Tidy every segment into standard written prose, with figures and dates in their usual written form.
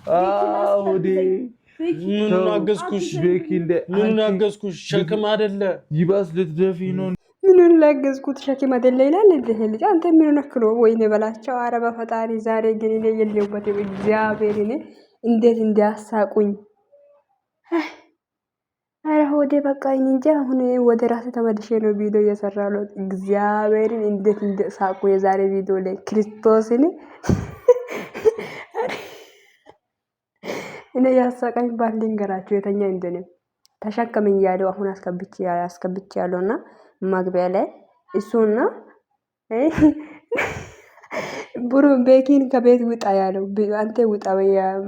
ወዴ ምን አገዝኩሽ? ምን አገዝኩሽ? ሸክም አይደለ ይባስ ልትደፊ ነው። ምን ላገዝኩት? ሸክም አይደለ ይላል እንዴ ልጅ። አንተ ምን ነክሮ ወይኔ በላቸው። ኧረ በፈጣሪ ዛሬ ግን እኔ የለሁበትም። እግዚአብሔር እኔ እንዴት እንዲያሳቁኝ። ኧረ ሆዴ በቃ እንጃ። አሁን ወደ ራሴ ተመልሼ ነው ቪዲዮ እየሰራሁ። እግዚአብሔርን እንዴት እንደሳቁ የዛሬ ቪዲዮ ላይ ክርስቶስን እኔ ያሳቀኝ ባልንገራችሁ የተኛ እንደኔ ተሸከመኝ ያለው አሁን አስከብቼ ያለውና ማግቢያ ላይ እሱና ብሩ ቤኪን ከቤት ውጣ ያለው አንተ ውጣ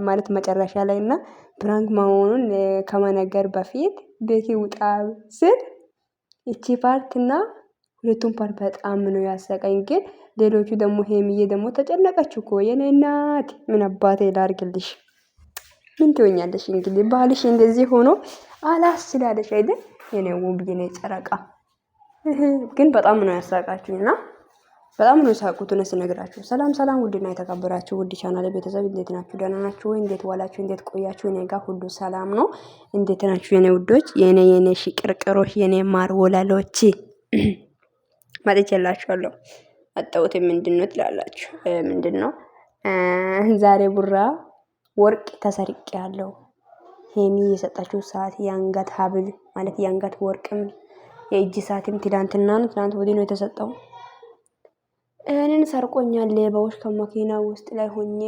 ማለት መጨረሻ ላይ እና ፕራንክ መሆኑን ከመነገር በፊት ቤኪ ውጣ ስል እቺ ፓርት እና ሁለቱም ፓርት በጣም ነው ያሰቀኝ። ግን ሌሎቹ ደግሞ ሄምዬ ደግሞ ተጨነቀች እኮ የኔ እናት ምን አባቴ ላርግልሽ? ምን ትሆኛለሽ እንግዲህ ባልሽ እንደዚህ ሆኖ አላስችላለሽ አይደል? የኔ ውብ የኔ ጨረቃ ግን በጣም ነው ያሳቃችሁና በጣም ነው የሳቁት ነው ስነግራችሁ። ሰላም ሰላም፣ ውድና የተከበራችሁ ውድ ቻናል ቤተሰብ እንዴት ናችሁ? ደህና ናችሁ ወይ? እንዴት ዋላችሁ? እንዴት ቆያችሁ? እኔ ጋር ሁሉ ሰላም ነው። እንዴት ናችሁ የኔ ውዶች፣ የኔ ሽቅርቅሮች፣ የኔ ማር ወላሎች መጥቼላችኋለሁ። አጣውት ምንድነው ትላላችሁ? ምንድነው ዛሬ ቡራ ወርቅ ተሰርቄ ያለው ሄሚ የሰጣችሁ ሰዓት የአንገት ሀብል ማለት የአንገት ወርቅም የእጅ ሰዓትም ትናንት ወዲህ ነው የተሰጠው። እኔን ሰርቆኛል ሌባዎች ከመኪና ውስጥ ላይ ሆኜ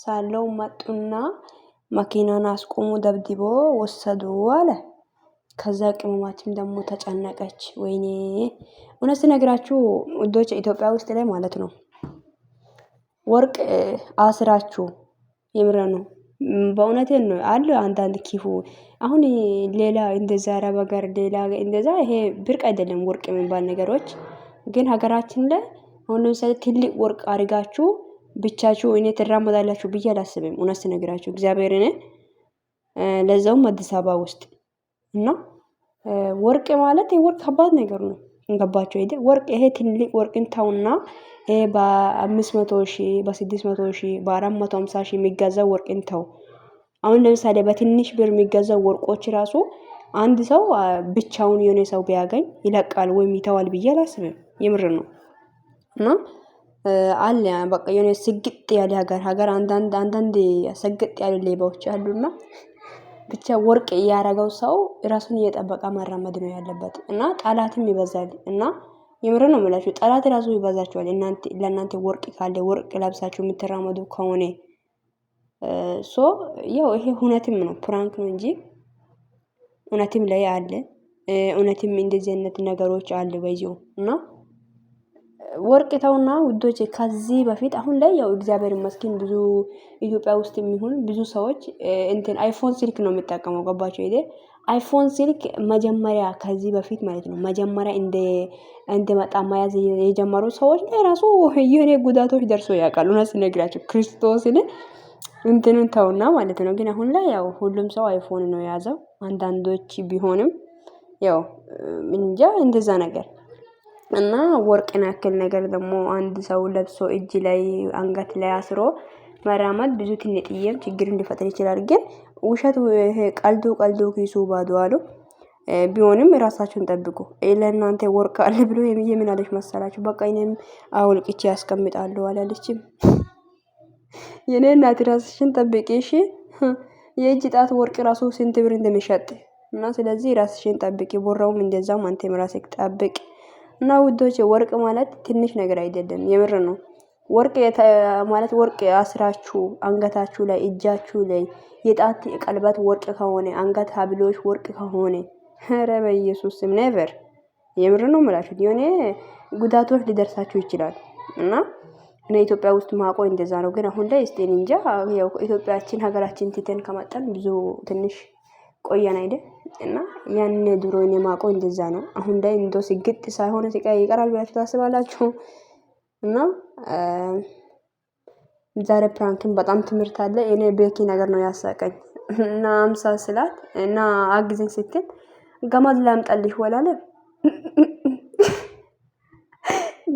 ሳለው መጡና መኪናን አስቆሙ፣ ደብድቦ ወሰዱ አለ። ከዛ ቅመማችን ደግሞ ተጨነቀች። ወይኔ እውነት ስነግራችሁ ውዶች ኢትዮጵያ ውስጥ ላይ ማለት ነው ወርቅ አስራችሁ የምረ ነው በእውነቴን ነው አለ አንዳንድ ኪፉ አሁን ሌላ እንደዛ አረብ ሀገር ሌላ እንደዛ ይሄ ብርቅ አይደለም ወርቅ የሚባል ነገሮች። ግን ሀገራችን ላይ አሁን ለምሳሌ ትልቅ ወርቅ አድርጋችሁ ብቻችሁ እኔ ትራመዳላችሁ ብዬ አላስብም። እውነት ስነግራችሁ እግዚአብሔርን ለዛውም አዲስ አበባ ውስጥ እና ወርቅ ማለት የወርቅ ከባድ ነገር ነው። እንገባችሁ አይደል? ወርቅ ይሄ ትልቅ ወርቅን ተውና በ500 ሺህ በ600 ሺህ በ450 ሺህ የሚገዛው ወርቅን ተው። አሁን ለምሳሌ በትንሽ ብር የሚገዛው ወርቆች ራሱ አንድ ሰው ብቻውን የሆነ ሰው ቢያገኝ ይለቃል ወይም ይተዋል ብዬ አላስብም። የምር ነው። እና አለ በቃ የሆነ ስግጥ ያለ ሀገር አንዳንድ ሰግጥ ያሉ ሌባዎች አሉና ብቻ ወርቅ ያረጋው ሰው ራሱን እየጠበቀ መራመድ ነው ያለበት። እና ጠላትም ይበዛል። እና የምር ነው የምላችሁ ጠላት ራሱ ይበዛችኋል። ለእናንተ ወርቅ ካለ ወርቅ ለብሳችሁ የምትራመዱ ከሆነ ያው ይሄ እውነትም ነው፣ ፕራንክ ነው እንጂ እውነትም ላይ አለ። እውነትም እንደዚህ አይነት ነገሮች አለ በይው እና ወርቅ ተውና ውዶቼ ከዚህ በፊት አሁን ላይ ያው እግዚአብሔር ይመስገን ብዙ ኢትዮጵያ ውስጥ የሚሆን ብዙ ሰዎች እንትን አይፎን ስልክ ነው የሚጠቀመው። ገባችሁ አይደል? አይፎን ስልክ መጀመሪያ ከዚህ በፊት ማለት ነው መጀመሪያ እንደ መጣ መያዝ የጀመሩ ሰዎች ላይ ራሱ የሆነ ጉዳቶች ደርሶ ያውቃሉ። እውነት ስነግራችሁ ክርስቶስን እንትንን ተውና ማለት ነው። ግን አሁን ላይ ያው ሁሉም ሰው አይፎን ነው የያዘው። አንዳንዶች ቢሆንም ያው እንጃ እንደዛ ነገር እና ወርቅን ያክል ነገር ደግሞ አንድ ሰው ለብሶ እጅ ላይ አንገት ላይ አስሮ መራመድ ብዙ ትንጥዬም ችግር ሊፈጥር ይችላል። ግን ውሸት ቀልዱ ኪሱ ባዶ አሉ። ቢሆንም ራሳችሁን ጠብቁ። ለእናንተ ወርቅ አለ ብሎ ምን አለች መሰላችሁ? በቃ እኔም አውልቅቼ ያስቀምጣለሁ አላለችም? የኔ እናት ራስሽን ጠብቂ እሺ። የእጅ ጣት ወርቅ ራሱ ስንት ብር እንደሚሸጥ እና ስለዚህ ራስሽን ጠብቂ። ቦራውም እንደዛም አንተም ራስክ ጠብቅ። እና ውዶች ወርቅ ማለት ትንሽ ነገር አይደለም። የምር ነው። ወርቅ ማለት ወርቅ አስራችሁ አንገታችሁ ላይ እጃችሁ ላይ የጣት ቀለበት ወርቅ ከሆነ አንገት ሀብሎች ወርቅ ከሆነ ኧረ በኢየሱስ ስም ኔቨር። የምር ነው የምላችሁ የሆነ ጉዳቶች ሊደርሳችሁ ይችላል። እና እኔ ኢትዮጵያ ውስጥ ማቆ እንደዛ ነው። ግን አሁን ላይ እስቲ እንጃ ያው ኢትዮጵያችን ሀገራችን ትተን ከመጣን ብዙ ትንሽ ቆየን አይደል? እና ያን ድሮ እኔ ማቆ እንደዛ ነው። አሁን ላይ እንዶ ሲግጥ ሳይሆን ሲቀር ይቀራል ብላችሁ ታስባላችሁ? እና ዛሬ ፕራንክን በጣም ትምህርት አለ። እኔ ቤኪ ነገር ነው ያሳቀኝ። እና አምሳ ስላት እና አግዘኝ ስትል ገመድ ላምጣልሽ ወላለ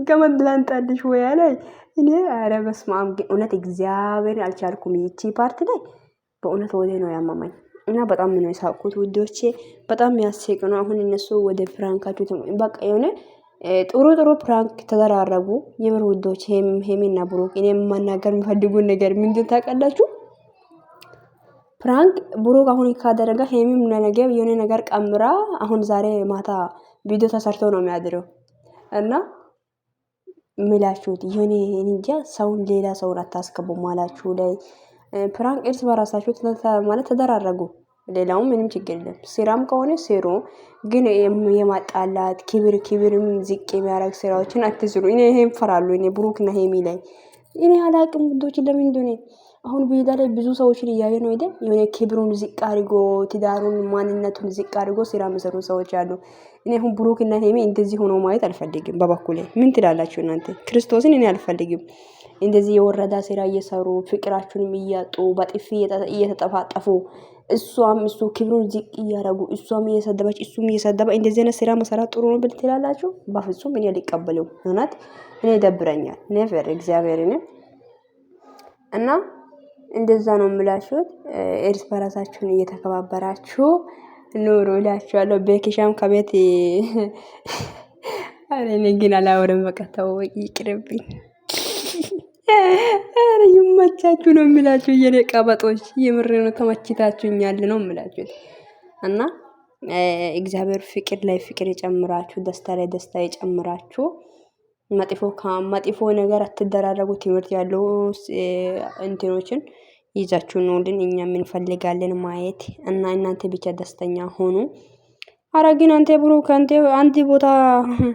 ገመድ ላምጣልሽ ወያለ እኔ ኧረ በስመ አብ እውነት እግዚአብሔር አልቻልኩም። ይቺ ፓርት ላይ በእውነት ወዴ ነው ያመመኝ እና በጣም ነው የሳቅኩት ውዶቼ። በጣም ያስቅ ነው። አሁን እነሱ ወደ ፕራንካቸው በቃ የሆነ ጥሩ ጥሩ ፕራንክ ተደራረጉ። የምር ውዶች ሄሚና ብሩክ እኔ ማናገር የሚፈልጉን ነገር ምንድን ታውቃላችሁ? ፕራንክ ብሩክ አሁን ካደረገ ሄሚም ለነገ የሆነ ነገር ቀምራ አሁን ዛሬ ማታ ቪዲዮ ተሰርቶ ነው የሚያድረው እና ምላችሁት የሆነ እንጃ ሰውን ሌላ ሰውን አታስገቡ ማላችሁ ላይ ፕራንክ እርስ በራሳችሁ ማለት ተደራረጉ። ሌላው ምንም ችግር የለም። ስራም ከሆነ ስሩ፣ ግን የማጣላት ክብርም ዝቅ የሚያደርግ ስራዎችን አትስሩ። እኔ ይሄን ፈራሉ። እኔ ብሩክና ሄሚ ላይ እኔ አላቅም ውዶች፣ ለምን እንደሆነ አሁን ቢዳ ላይ ብዙ ሰዎችን እያየ ነው አይደል? የሆነ ክብሩን ዝቅ አድርጎ ትዳሩን ማንነቱን ዝቅ አድርጎ ስራ የሚሰሩ ሰዎች አሉ። እኔ አሁን ብሩክና ሄሚ እንደዚህ ሆኖ ማየት አልፈልግም። በበኩሌ ምን ትላላችሁ እናንተ? ክርስቶስን እኔ አልፈልግም። እንደዚህ የወረዳ ስራ እየሰሩ ፍቅራችሁንም እያጡ በጥፊ እየተጠፋጠፉ እሷም እሱ ክብሩን ዝቅ እያደረጉ እሷም እየሰደበች እሱም እየሰደበ እንደዚህ አይነት ስራ መሰራት ጥሩ ነው ብል ትላላችሁ? በፍጹም እኔ አልቀበለውም። እውነት እኔ ይደብረኛል። ኔቨር እግዚአብሔርን እና እንደዛ ነው የምላችሁት። እርስ በራሳችሁን እየተከባበራችሁ ኑሩ እላችኋለሁ። ቤኪሻም ከቤት እኔ ግን አላወራም። በቃ ተው ይቅርብኝ። ኧረ ይመቻችሁ ነው የምላችሁ የኔ ቀበጦች። የምር ነው ተመችታችሁኛል ነው የምላችሁ እና እግዚአብሔር ፍቅር ላይ ፍቅር ይጨምራችሁ፣ ደስታ ላይ ደስታ ይጨምራችሁ። መጥፎ ነገር አትደራረጉ። ትምህርት ያለው እንትኖችን ይዛችሁ ነውልን እኛ እንፈልጋለን ማየት እና እናንተ ብቻ ደስተኛ ሆኑ። አረ ግን አንተ ብሩክ አንተ ቦታ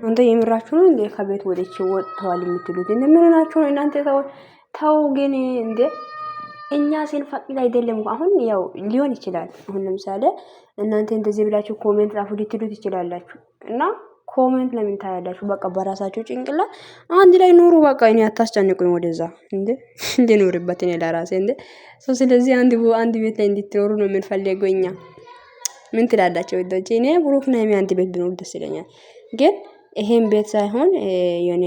አንተ የምራችሁ ነው እንዴ? ከቤት ወደች ወጥተዋል የምትሉት እንዴ? ምን ሆናችሁ ነው እናንተ? ተው ግን እንዴ እኛ ስንፈቅድ አይደለም። አሁን ያው ሊሆን ይችላል። አሁን ለምሳሌ እናንተ እንደዚህ ብላችሁ ኮሜንት ጻፉ ልትሉት ትችላላችሁ እና ኮሜንት ለምን ታያላችሁ? በቃ በራሳችሁ ጭንቅላት አንድ ላይ ኑሩ። በቃ እኔ አታስጨንቁኝ ወደዛ እንዴ ኑርበት እኔ ለራሴ እንዴ ስለዚህ አንድ ቤት ላይ እንድትኖሩ ነው የምንፈልገው እኛ። ምን ትላላችሁ ወዶቼ? እኔ ብሩክና ሄሚ አንድ ቤት ቢኖር ደስ ይለኛል። ግን ይሄን ቤት ሳይሆን የኔ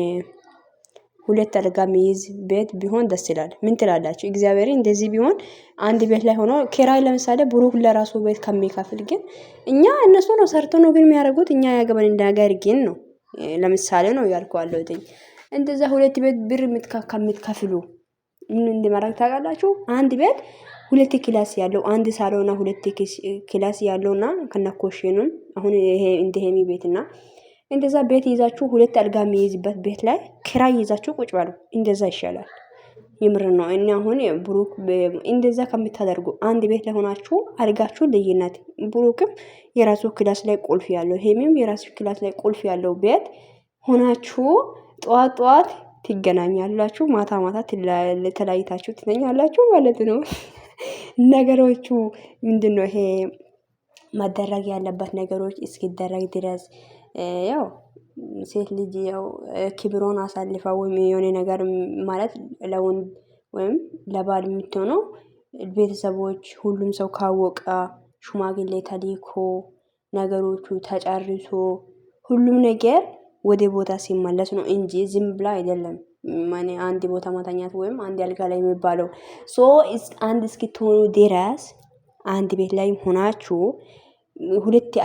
ሁለት አልጋ የሚይዝ ቤት ቢሆን ደስ ይላል። ምን ትላላችሁ? እግዚአብሔር እንደዚህ ቢሆን አንድ ቤት ላይ ሆኖ ኪራይ ለምሳሌ ብሩክ ለራሱ ቤት ከሚከፍል ግን እኛ እነሱ ነው ሰርቶ ነው ግን የሚያደርጉት እኛ ያገበን እንዳገር ግን ነው ለምሳሌ ነው ያልኳለሁ። እንደዛ ሁለት ቤት ብር ከምትከፍሉ ምን እንደማድረግ ታውቃላችሁ? አንድ ቤት ሁለት ክላስ ያለው አንድ ሳሎንና ሁለት ክላስ ያለውና ከነኮሽኑም አሁን ይሄ እንደ ሄሚ ቤትና እንደዛ ቤት ይዛችሁ ሁለት አልጋ የሚይዝበት ቤት ላይ ክራይ ይዛችሁ ቁጭ ባሉ እንደዛ ይሻላል። የምር ነው። እና አሁን ብሩክ እንደዛ ከምታደርጉ አንድ ቤት ላይ ሆናችሁ አልጋችሁ ልዩነት፣ ብሩክም የራሱ ክላስ ላይ ቁልፍ ያለው ሄሚም የራሱ ክላስ ላይ ቁልፍ ያለው ቤት ሆናችሁ ጠዋት ትገናኛላችሁ፣ ማታ ተለያይታችሁ ትተኛላችሁ ማለት ነው። ነገሮቹ ምንድነው ይሄ መደረግ ያለበት ነገሮች እስኪደረግ ድረስ ያው ሴት ልጅ ያው ክብሮን አሳልፋ ወይም የሆነ ነገር ማለት ለወንድ ወይም ለባል የምትሆነው ቤተሰቦች ሁሉም ሰው ካወቀ ሽማግሌ ተልኮ ነገሮቹ ተጨርሶ ሁሉም ነገር ወደ ቦታ ሲመለስ ነው እንጂ ዝም ብላ አይደለም። ማኔ አንድ ቦታ ማተኛት ወይም አንድ አልጋ ላይ የሚባለው አንድ እስክትሆኑ ድረስ አንድ ቤት ላይ ሆናችሁ ሁለት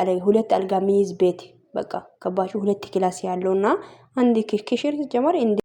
አልጋ የሚይዝ ቤት በቃ ከባችሁ ሁለት ክላስ ያለውና አንድ ክሽር ጀመር